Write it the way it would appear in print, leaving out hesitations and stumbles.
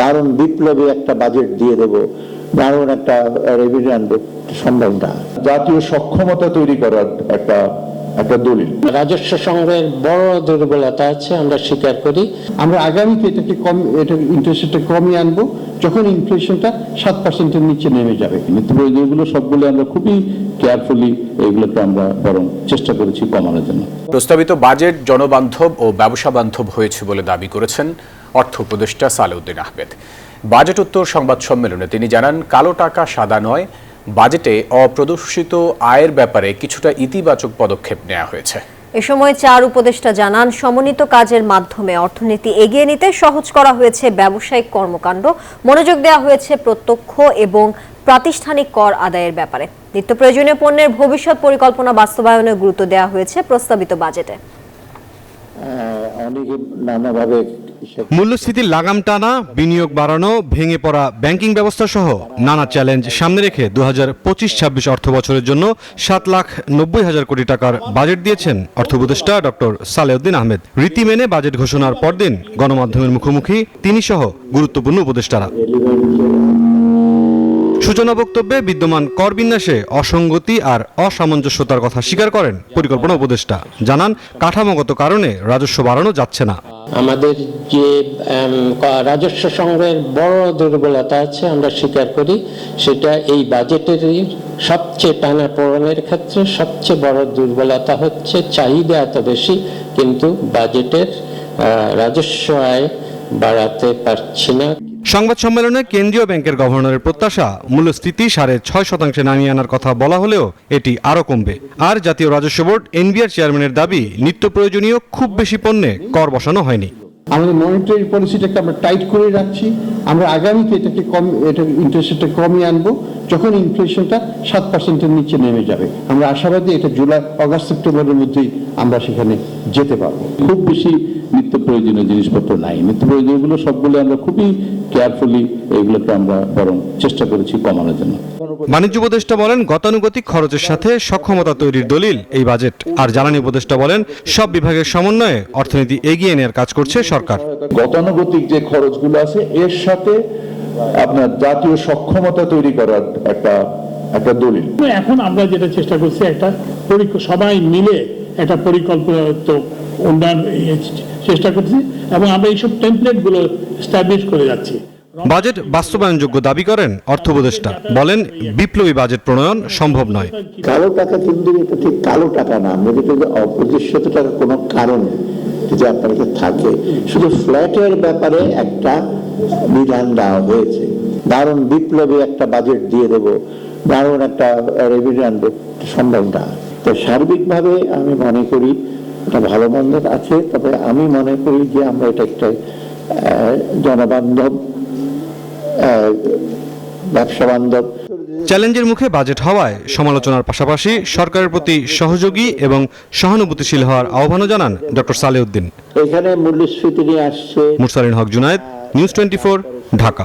দারুণ বিপ্লবী একটা বাজেট দিয়ে দেব, দারুণ একটা রেভিনিউ আনবো, সম্ভব না। জাতীয় সক্ষমতা তৈরি করার একটা দলিল। রাজস্ব সংগ্রহের বড় দুর্বলতা আছে, আমরা স্বীকার করি। আমরা আগামীতে এটা ইন্টারেস্টটা কমিয়ে আনবো যখন ইনফ্লেশনটা 7%-এর নিচে নেমে যাবে। নিত্য প্রয়োজনীয়গুলো সবগুলো আমরা খুবই কেয়ারফুলি এগুলোকে আমরা বরং চেষ্টা করেছি কমানোর জন্য। প্রস্তাবিত বাজেট জনবান্ধব ও ব্যবসা বান্ধব হয়েছে বলে দাবি করেছেন অর্থ উপদেষ্টা সালেউদ্দিন আহমেদ। বাজেট উত্তর সংবাদ সম্মেলনে তিনি জানান, কালো টাকা সাদা নয়, বাজেটে অপ্রদর্শিত আয়ের ব্যাপারে কিছুটা ইতিবাচক পদক্ষেপ নেওয়া হয়েছে। এ সময় চার উপদেষ্টা জানান, সমন্বিত কাজের মাধ্যমে অর্থনীতি এগিয়ে নিতে সহজ করা হয়েছে ব্যবসায়িক কর্মকাণ্ড, মনোযোগ দেওয়া হয়েছে প্রত্যক্ষ এবং প্রাতিষ্ঠানিক কর আদায়ের ব্যাপারে। নিত্য প্রয়োজনীয় পণ্যের ভবিষ্যৎ পরিকল্পনা বাস্তবায়নে গুরুত্ব দেওয়া হয়েছে প্রস্তাবিত বাজেটে। অনেকে নানাভাবে মূল্যস্ফীতির লাগাম টানা, বিনিয়োগ বাড়ানো, ভেঙে পড়া ব্যাংকিং ব্যবস্থা সহ নানা চ্যালেঞ্জ সামনে রেখে 2025-26 অর্থ বছরের জন্য 7,90,000 কোটি টাকার বাজেট দিয়েছেন অর্থ উপদেষ্টা ডক্টর সালেউদ্দিন আহমেদ। রীতি মেনে বাজেট ঘোষণার পরদিন গণমাধ্যমের মুখোমুখি তিনি সহ গুরুত্বপূর্ণ উপদেষ্টারা। সূচনা বক্তব্যে বিদ্যমান কর বিন্যাসে অসঙ্গতি আর অসামঞ্জস্যতার কথা স্বীকার করেন পরিকল্পনা উপদেষ্টা। জানান, কাঠামোগত কারণে রাজস্ব বাড়ানো যাচ্ছে না। আমাদের যে রাজস্ব সংগ্রহের বড় দুর্বলতা আছে, আমরা স্বীকার করি। সেটা এই বাজেটেরই সবচেয়ে টানাপোড়েনের ক্ষেত্রে সবচেয়ে বড় দুর্বলতা হচ্ছে চাহিদা এত বেশি, কিন্তু বাজেটের রাজস্ব আয় বাড়াতে পারছি না। সংবাদ সম্মেলনে কেন্দ্রীয় ব্যাংকের গভর্নরের প্রত্যাশা, মূল্যস্ফীতি 6.5% নামিয়ে আনার কথা বলা হলেও এটি আরও কমবে। আর জাতীয় রাজস্ব বোর্ড এনবিআর চেয়ারম্যানের দাবি, নিত্য প্রয়োজনীয় খুব বেশি পণ্যে কর বসানো হয়নি। আমাদের মনিটারি পলিসিটাকে আমরা টাইট করে রাখছি। আমরা আগামীতে এটা ইন্টারেস্টটা কমিয়ে আনবো যখন ইনফ্লেশনটা 7%-এর নিচে নেমে যাবে। আমরা আশাবাদী এটা জুলাই, অগাস্ট, সেপ্টেম্বরের মধ্যেই আমরা সেখানে যেতে পারবো। খুব বেশি নিত্য প্রয়োজনীয় জিনিসপত্র নাই। নিত্য প্রয়োজনীয়গুলো সবগুলো আমরা খুবই কেয়ারফুলি এগুলোকে আমরা বরং চেষ্টা করেছি কমানোর জন্য। বাণিজ্য উপদেষ্টা বলেন, গতানুগতিক খরচের সাথে সক্ষমতা তৈরির দলিল এই বাজেট। আর জ্বালানি উপদেষ্টা বলেন, সব বিভাগের সমন্বয়ে অর্থনীতি এগিয়ে নেওয়ার কাজ করছে সরকার। গতানুগতিক যে খরচগুলো আছে এর সাথে আপনার জাতীয় সক্ষমতা তৈরি করার একটা দলিল। এখন আমরা যেটা চেষ্টা করছি, একটা সবাই মিলে একটা পরিকল্পনা উন্নয়ন চেষ্টা করছি এবং আমরা এইসব টেমপ্লেট গুলো এস্টাবলিশ করে যাচ্ছি। বাজেট বাস্তবায়নযোগ্য দাবি করেন অর্থ উপদেষ্টা। বলেন, বিপ্লবী বাজেট প্রণয়ন সম্ভব নয়। কালো টাকা কিন্তু এটা ঠিক কালো টাকা না, আমাদের অপ্রদর্শিত টাকা কোনো কারণ যদি আপনার কাছে থাকে। শুধু ফ্ল্যাটের ব্যাপারে একটা বিধান দেওয়া হয়েছে, দারুণ বিপ্লবী একটা বাজেট দিয়ে দেব, দারুণ একটা রেভিনিউ আনবো, সম্ভব না। তো সার্বিকভাবে আমি মনে করি এটা ভালো মন্দ আছে, তবে আমি মনে করি যে আমরা এটা একটা জনবান্ধব, ব্যবসা বান্ধব। চ্যালেঞ্জের মুখে বাজেট হওয়ায় সমালোচনার পাশাপাশি সরকারের প্রতি সহযোগী এবং সহানুভূতিশীল হওয়ার আহ্বানও জানান ডক্টর সালেউদ্দিন। এখানে মূল্যস্ফীতি নিয়ে আসছে। মুরসালিন হক জুনায়েদ, নিউজ 24, ঢাকা।